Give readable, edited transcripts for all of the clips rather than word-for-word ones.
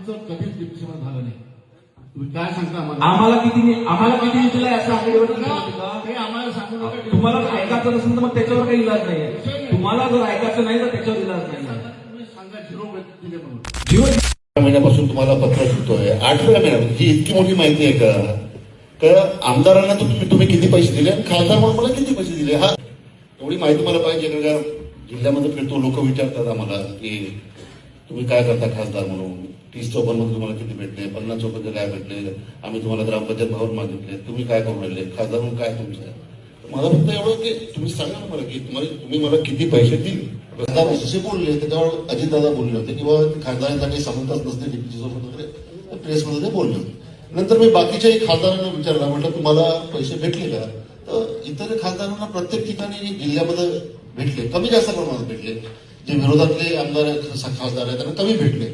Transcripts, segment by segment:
आमचं कधीच डिप्रेशन झालं नाही. तुम्ही काय सांगता आम्हाला किती दिलाय असं आकडेवारी का? हे आम्हाला सांगू नका. तुम्हाला ऐकायचं नसेल तर मग त्याच्यावर काही इलाज नाहीये. तुम्हाला जर ऐकायचं नाही तर त्याच्यावर इलाज नाही. तुम्ही सांगा 0 दिले म्हणून. जीवन महिन्यापासून तुम्हाला पत्र सुटतोय, 8व्या महिन्यात ही इतकी मोठी माहिती आहे का आमदारांना तुम्ही किती पैसे दिले आणि खासदार म्हणून मला किती पैसे दिले? हा एवढी माहिती मला पाहिजे. कारण जिल्ह्यामध्ये फिरतो, लोक विचारतात आम्हाला की तुम्ही काय करता खासदार म्हणून. 30 चौपन्नमध्ये तुम्हाला किती भेटले, 50 चौपन्न काय भेटले, आम्ही तुम्हाला ग्रामपंचायत भवन मागितले, तुम्ही काय करून राहिले, खासदार म्हणून काय तुमचं आहे. मला फक्त एवढं की तुम्ही सांगा ना मला की तुम्ही मला किती पैसे दिले. खासदार जसे बोलले त्याच्यावर अजितदादा बोलले होते किंवा खासदारांचा काही संबंधच नसते डिप्टी सोबत वगैरे प्रेसमध्ये ते बोलले होते. नंतर मी बाकीच्याही खासदारांना विचारलं, म्हटलं तुम्हाला पैसे भेटले का? तर इतर खासदारांना प्रत्येक ठिकाणी जिल्ह्यामध्ये भेटले, कमी जास्त प्रमाणात भेटले. जे विरोधातले आमदार खासदार आहेत त्यांना कमी भेटले.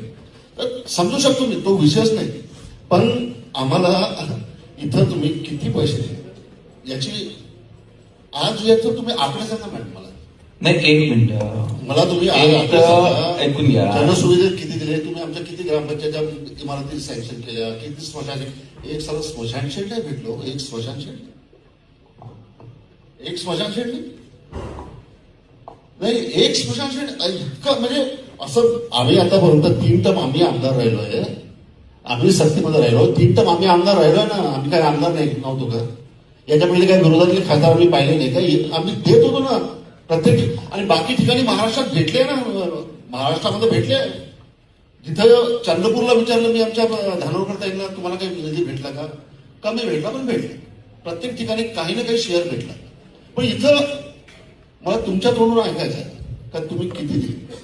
तर समजू शकतो मी, तो विषयच नाही. पण आम्हाला इथं तुम्ही किती पैसे दिले याची आज याचं तुम्ही आकडे सांगा मॅडम मला. नाही, एक मिनिट मला तुम्ही ऐकून घ्या. जनसुविधेत किती दिले तुम्ही, आमच्या किती ग्रामपंचायतच्या इमारती सँक्शन केल्या, किती स्मशान. एक साला स्मशान शेड नाही भेटलो. एक स्मशान शेड नाही. एक स्मशान शेड इतकं म्हणजे असं. आम्ही आतापर्यंत 3 टर्म आम्ही आमदार राहिलोय. आम्ही सत्तेमध्ये राहिलो 3 टर्म आम्ही आमदार राहिलोय ना. आम्ही काय आमदार नाही नव्हतो का? याच्या पहिले काय विरोधातले खासदार आम्ही पाहिले नाही का? आम्ही देत होतो ना प्रत्येक. आणि बाकी ठिकाणी महाराष्ट्रात भेटले ना. महाराष्ट्रामध्ये भेटले. जिथं चंद्रपूरला विचारलं मी आमच्या धानोरकर ताईंना, तुम्हाला काही निधी भेटला का? कमी भेटला पण भेटले. प्रत्येक ठिकाणी काही ना काही शेअर भेटला. पण इथं मला तुमच्या तोंडून ऐकायचं आहे का तुम्ही किती दिले.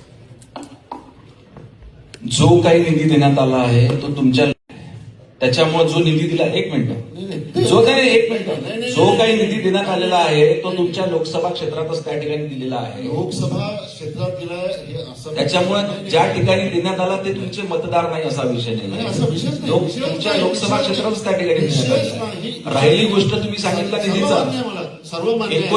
जो काही निधी देण्यात आला आहे तो तुमच्या, त्याच्यामुळे जो निधी दिला, एक मिनिट, जो काही निधी देण्यात आलेला आहे तो तुमच्या लोकसभा क्षेत्रातच त्या ठिकाणी दिलेला आहे. लोकसभा क्षेत्रात दिला हे असं. त्याच्यामुळे ज्या ठिकाणी देण्यात आला ते तुमचे मतदार नाही असा विषय नाही. असा विषयच नाही. तुमच्या लोकसभा क्षेत्रातच त्या ठिकाणी राहिली गोष्ट तुम्ही सांगितलं निधीचा सर्व मान्य आहे.